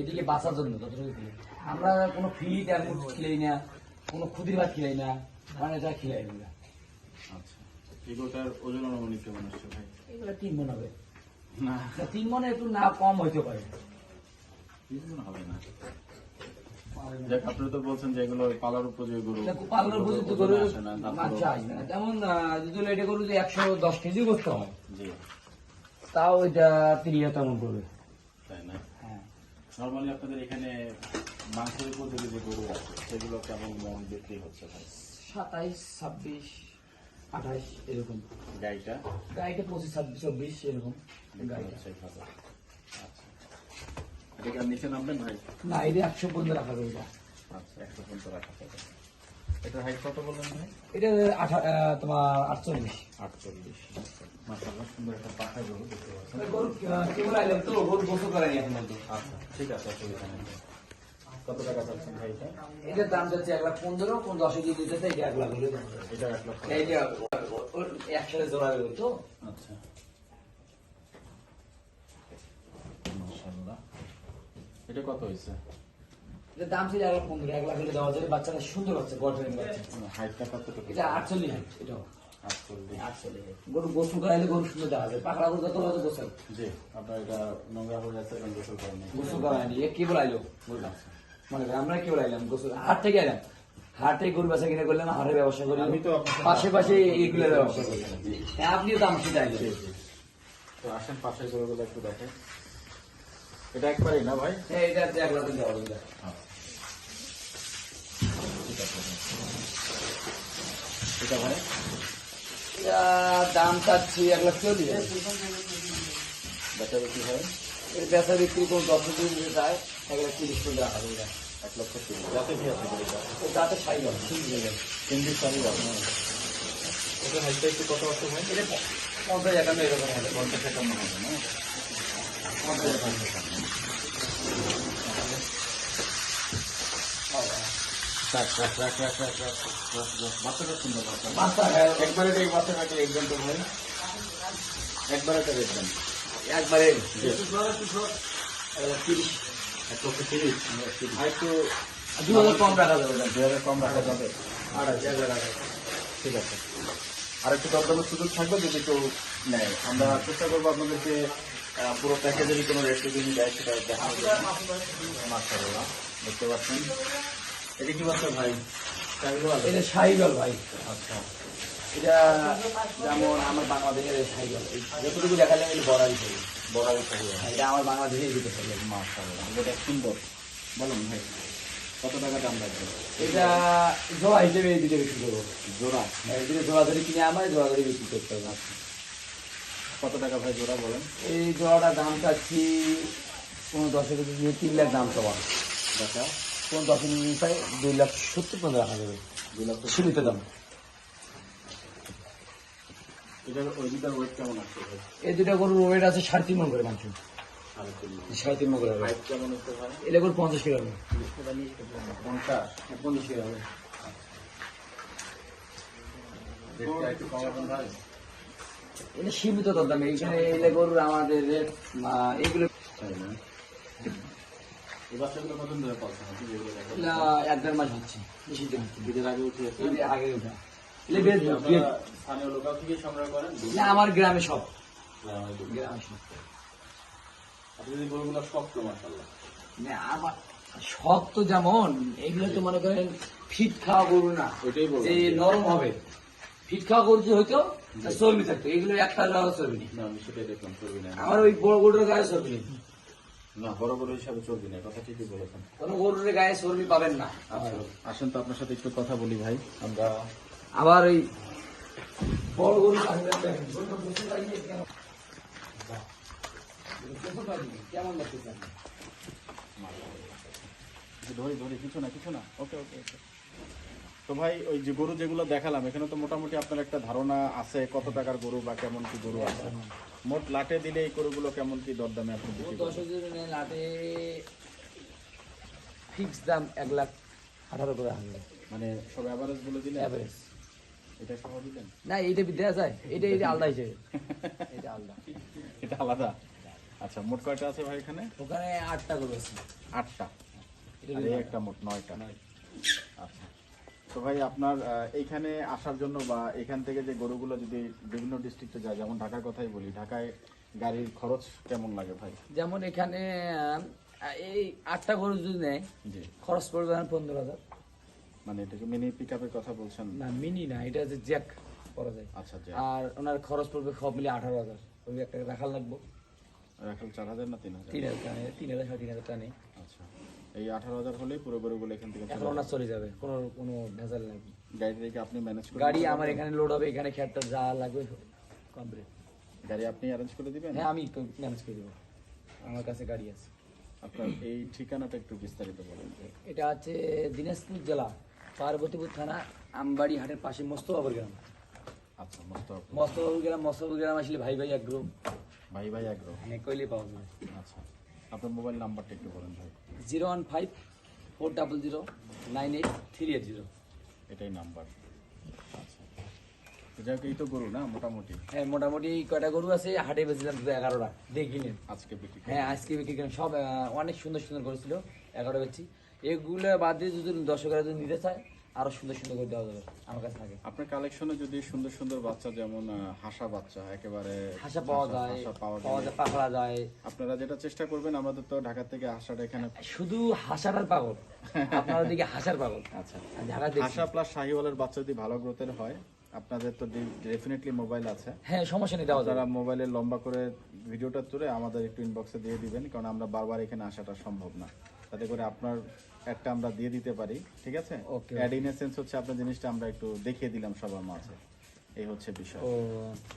এদিকে বাঁচার জন্য আমরা কোনো ফিট খিলাই না, কোনো ক্ষুদির ভাত খিলাই না, মানে এটা খিলাই না। আচ্ছা, এগুলোটার ওজন অনুমানিক কেমন আসছে ভাই? এগুলো 3 মণ হবে না, 3 মণে একটু না কম হইতে পারে। 3 মণ হবে না। দেখ, আপনি তো বলছেন যে এগুলো পালার উপযোগী গরু, পালার উপযুক্ত গরু আসে না, বাচ্চা আসবে না। যেমন যদি এটা গরু যে 110 কেজি করতে হয়, জি, তাও এটা 30 তেমন পড়বে, তাই না? হ্যাঁ। নরমালি আপনাদের এখানে মাংসের উপযোগী যে গরু আছে সেগুলো কেমন মন বিক্রি হচ্ছে ভাই? 27, 26, 28 এরকম। গাইটা গাড়িটা 25, 26, 24 এরকম বিক্রি হচ্ছে ভালো। আচ্ছা, এটা কি আর নিচে নামবেন ভাই? না, এটা 100 পর্যন্ত রাখা যাবে। এটা আচ্ছা, 100 পর্যন্ত রাখা যাবে। এটার হাইট কত বললেন ভাই? এটা তোমার 48। 48। মাশাআল্লাহ, সুন্দর একটা পাখা গরু দেখতে পাচ্ছেন। গরু কেবল আইলাম তো, গরু গোসল করাই এখন পর্যন্ত। আচ্ছা, ঠিক আছে, অসুবিধা নেই। কত টাকা চাচ্ছেন ভাই এটা? এটার দাম যাচ্ছে 1,15,000, কোন 10 দিয়ে দিতেছে, এটা 1 লাখ হলে দেবো। এটা 1 লক্ষ। এইটা একসাথে জোড়া দেবো তো। আচ্ছা, মাশাআল্লাহ। এটা কত হয়েছে? এটার দাম ছিল 1,15,000, 1 লাখ হলে দেওয়া যাবে। বাচ্চাটা সুন্দর হচ্ছে, গঠনের বাচ্চা। হাইটটা কতটুকু? এটা 48 হাইট, এটাও 48। 48 হাইট। গরু গোসল করাইলে গরু সুন্দর দেখা যায়। পাকড়া গরু যত হয়তো গোসল জি, আপনার এটা নোংরা হয়ে যাচ্ছে এবং গোসল করেন নাই। গোসল করায়নি। এ কেবল আইলো, আচ্ছা, মানে আমরা কেবল আইলাম গোসল, হাট থেকে আইলাম। হাটে গরু বেচা কিনে করলাম, হাটের ব্যবসা করি। আমি তো আপনার সাথে পাশে পাশে এগুলোর ব্যবসা করি। হ্যাঁ, আপনিও তো আমার সাথে আইলেন। তো আসেন পাশের গরুগুলো একটু দেখেন। এটা একবারই না ভাই? হ্যাঁ, এটা 1 লাখ দেওয়া যাবে। ঠিক আছে। এটা ভাই? এটা দাম চাচ্ছি 1,40,000। বেচা বিক্রি হয় এর বেচা বিক্রি কোন 10 দিন দিতে চায়, 1,30,000 করে রাখা যাবে। 1,30,000। যাতে কি আছে গরুটা? তাতে সাই গেল, কেন্দ্রিক চালু আছে। এটা হাইটটা একটু কত আছে ভাই? এটা 50,000 এরকম হবে। 50-51 হবে না? 50-51। বাচ্চাটা সুন্দর বাচ্চা। বাচ্চা একবারে এই বাচ্চাটাকে দেখবেন তো ভাই, একবারে তো দেখবেন। একবারে 30, 1,30,000। আর একটু 2,000 কম রাখা যাবে। 2,000 কম রাখা যাবে। 1,000 ঠিক আছে, আর একটু দরদামের সুযোগ থাকবে যদি কেউ নেয়। আমরা চেষ্টা করবো আপনাদেরকে পুরো প্যাকেজেরই কোনো রেট যদি দেয় সেটা দেখানোর জন্য। মাশাআল্লাহ, দেখতে পাচ্ছেন। এটা কি বাচ্চা ভাই? এটা সাইগল ভাই। আচ্ছা, এটা যেমন আমার বাংলাদেশের সাইগল, যতটুকু দেখালাম এটা বড়াই সাইগল। বড়াই চাহিদা। এটা আমার বাংলাদেশের দিতে সাইগল। মাশাআল্লাহ, এটা সুন্দর। বলুন ভাই, কত টাকা দাম লাগবে? এটা জোড়া হিসেবে এই দিকে বিক্রি করবো। জোড়া? এই দিকে জোড়া ধরে কিনে আমার জোড়া ধরে বিক্রি করতে হবে। কত টাকা ভাই জোড়া বলেন? এই জোড়াটার দাম চাচ্ছি কোনো 10 কেজি দিয়ে 3 লাখ দাম চাওয়া। দেখা কোন 10 কেজি চাই 2,70,000 পর্যন্ত রাখা যাবে। 2 লক্ষ। সীমিত দাম। এটার ওই দুটার ওয়েট কেমন আছে ভাই? এই দুটা গরুর ওয়েট আছে 3.5 মণ করে মাংস। 3.5 মণ করে হবে। হাইট কেমন হচ্ছে ভাই? এটা গরু 50 কিলো হবে। 50? 50 কিলো হবে। রেটটা একটু কমাবেন ভাই? এটা সীমিত দাম। এইখানে এলে গরুর আমাদের রেট এগুলো তাই না? এই বাচ্চাগুলো কতদিন ধরে পালছেন আপনি যেগুলো দেখেন? 1-1.5 মাস হচ্ছে, বেশি দিন হচ্ছে। ঈদের আগে উঠিয়েছেন? এই যে আগে ওঠা আপনারা স্থানীয় লোকাল থেকে সংগ্রহ করেন? না, আমার গ্রামে সব। গ্রামে সব। আপনি যদি গরুগুলো শক্ত, মাশাআল্লাহ। না, আমার সব তো যেমন এগুলো তো মনে করেন ফিট খাওয়া গরু না, ওইটাই বললাম। যে নরম হবে। ফিট খাওয়া গরু যে হইতো চর্বি থাকতো, এগুলো একটা চর্বি নেই। না, আমি সেটাই দেখলাম, চর্বি নেই। আমার ওই বড় গরুর গায়ে চর্বি নেই। না, বড় বড় হিসাবে চর্বি নেই, কথা ঠিকই বলেছেন। কোনো গরুর গায়ে চর্বি পাবেন না। আচ্ছা, আসেন তো আপনার সাথে একটু কথা বলি ভাই। আমরা আবার ওই বড় গরু কেমন লাগছে? ধরি ধরি, কিছু না কিছু না। ওকে ওকে ওকে। তো ভাই, ওই যে গরু যেগুলো দেখালাম এখানে তো মোটামুটি আপনার একটা ধারণা আছে কত টাকার গরু বা কেমন কি গরু আছে। মোট লাটে দিলে এই গরুগুলো কেমন কি দরদামে আপনি বিক্রি করবেন? 10,000 লাটে ফিক্স দাম 1,18,000 করে আসবে। মানে সব অ্যাভারেজ বলে দিলে? এভারেজ। এটা সহ দিলেন? না, এটা দেওয়া যায়। এটা আলাদা হিসেবে। এটা আলাদা। এটা আলাদা। আচ্ছা, মোট কয়টা আছে ভাই এখানে? ওখানে 8টা গরু আছে। 8টা, আর এই একটা মোট 9টা। আচ্ছা, তো ভাই আপনার এইখানে আসার জন্য বা এখান থেকে যে গরুগুলো যদি বিভিন্ন ডিস্ট্রিক্টে যায়, যেমন ঢাকার কথাই বলি, ঢাকায় গাড়ির খরচ কেমন লাগে ভাই? যেমন এখানে এই 8টা গরু যদি নেয় জি, খরচ পড়বে 15,000। মানে এটাকে মিনি পিক আপের কথা বলছেন? না মিনি না, এটা যে জ্যাক করা যায়। আচ্ছা, জি। আর ওনার খরচ পড়বে সব মিলে 18,000। ওই একটা রাখাল লাগবো, এখন 4,000 না 3,000? 3,000 3,500 টাকা নেই। আচ্ছা, এই 18,000 হলেই পুরো গরুগুলো এখান থেকে এখন ওনার চলে যাবে, কোনো ভেজাল নেই। গাড়ি রেখে আপনি ম্যানেজ করে গাড়ি আমার এখানে লোড হবে, এখানে খেয়ারটা যা লাগবে কমপ্লিট। গাড়ি আপনি অ্যারেঞ্জ করে দিবেন? হ্যাঁ আমি ম্যানেজ করে দেবো, আমার কাছে গাড়ি আছে। আপনার এই ঠিকানাটা একটু বিস্তারিত বলেন। এটা আছে দিনাজপুর জেলা পার্বতীপুর থানা আমবাড়ি হাটের পাশে মোস্তফাপুর গ্রাম। আচ্ছা, মোস্তফাপুর গ্রাম আসলে ভাই ভাই এগ্রো ভাই ভাই আগ্রহ। মানে কইলে পাওয়া যাবে। আচ্ছা, আপনার মোবাইল নাম্বারটা একটু বলেন ভাই। 015-400-98380। এটাই নাম্বার। আচ্ছা, তো যাই হোক, এই তো গরু না মোটামুটি হ্যাঁ মোটামুটি কয়টা গরু আছে, হাটে বেছিলাম 11টা, দেখিনি। আজকে বিক্রি হ্যাঁ আজকে বিক্রি করেন সব, অনেক সুন্দর সুন্দর করেছিল, 11টা বেচি। এগুলো বাদ দিয়ে যদি দর্শকরা যদি নিতে চায় আরো সুন্দর সুন্দর করে দেওয়া যাবে আমার কাছে থাকে। আপনার কালেকশনে যদি সুন্দর সুন্দর বাচ্চা, যেমন হাসা বাচ্চা, একেবারে হাসা পাওয়া যায়, হাসা পাওয়া পাওয়া যায়, পাকড়া যায়। আপনারা যেটা চেষ্টা করবেন, আমাদের তো ঢাকা থেকে হাসাটা এখানে। শুধু হাসাটার পাগল, আপনার দিকে হাসার পাগল। আচ্ছা, ঢাকা হাসা প্লাস শাহিওয়ালের বাচ্চা যদি ভালো গ্রোথের হয়, আপনাদের তো ডেফিনেটলি মোবাইল আছে। হ্যাঁ সমস্যা নেই, দেওয়া যাবে। যারা মোবাইলে লম্বা করে ভিডিওটা তুলে আমাদের একটু ইনবক্সে দিয়ে দিবেন, কারণ আমরা বারবার এখানে আসাটা সম্ভব না। তাতে করে আপনার একটা আমরা দিয়ে দিতে পারি, ঠিক আছে? Okay. অ্যাড ইন সেন্স হচ্ছে আপনার জিনিসটা আমরা একটু দেখিয়ে দিলাম সবার মাঝে, এই হচ্ছে বিষয়। ও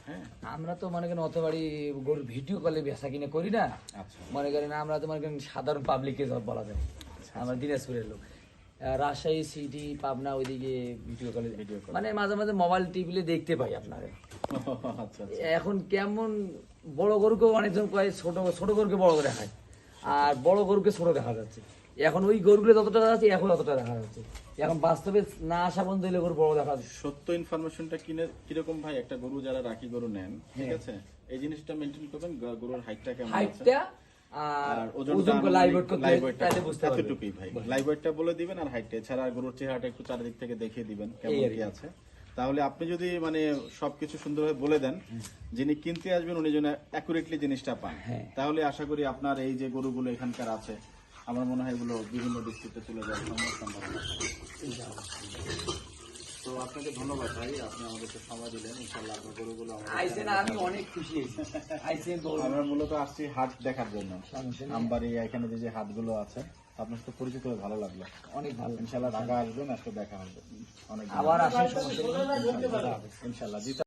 হ্যাঁ, আমরা তো মনে করেন অত বাড়ি গরুর ভিডিও কলে বেচা কিনে করি না, আচ্ছা, মনে করেন আমরা তো মনে করেন সাধারণ পাবলিকে সব বলা যায়। আমরা দিনাজপুরের লোক, রাজশাহী সিটি পাবনা ওইদিকে ভিডিও কলে Video call। মানে মাঝে মাঝে মোবাইল টিভিলে দেখতে পাই আপনারে। আচ্ছা, এখন কেমন বড় গরুকে অনেকজন কয় ছোট ছোট গরুকে বড় করে দেখায়, আর বড় গরুকে ছোট দেখা যাচ্ছে। এখন ওই গরুগুলো যতটা দেখা যাচ্ছে এখন ততটা দেখা যাচ্ছে। এখন বাস্তবে না আসা পর্যন্ত এলে গরু বড় দেখা যাচ্ছে। সত্য ইনফরমেশনটা কিরকম ভাই, একটা গরু যারা রাখি গরু নেন, ঠিক আছে, এই জিনিসটা মেনটেন করবেন, গরুর হাইটটা কেমন আছে, হাইটটা আর ওজন লাইভ ওয়েট করতে তাহলে বুঝতে পারবেন। এতটুকুই ভাই, লাইভ ওয়েটটা বলে দিবেন আর হাইটটা, এছাড়া গরুর চেহারাটা একটু চারিদিক থেকে দেখিয়ে দিবেন কেমন কি আছে। তাহলে আপনি যদি মানে সবকিছু সুন্দরভাবে বলে দেন, যিনি কিনতে আসবেন উনি যেন অ্যাকুরেটলি জিনিসটা পান, তাহলে আশা করি আপনার এই যে গরুগুলো এখানকার আছে, আমার মনে হয় এগুলো বিভিন্ন ডিস্ট্রিক্টে চলে যাওয়ার সম্ভাবনা আছে। তো আপনাকে ধন্যবাদ ভাই, আপনি আমাদেরকে সময় দিলেন। ইনশাআল্লাহ আপনার গরুগুলো আইসেন, আমি অনেক খুশি হয়েছি। আইসেন আমরা মূলত আসছি হাট দেখার জন্য, আমবাড়ি এখানে যে হাটগুলো আছে, আপনার সাথে পরিচিত হয়ে ভালো লাগলো। অনেক ভালো, ইনশাআল্লাহ ঢাকা আসবেন, আজকে দেখা হবে। অনেক আবার আসেন, সমস্যা নেই। ইনশাআল্লাহ।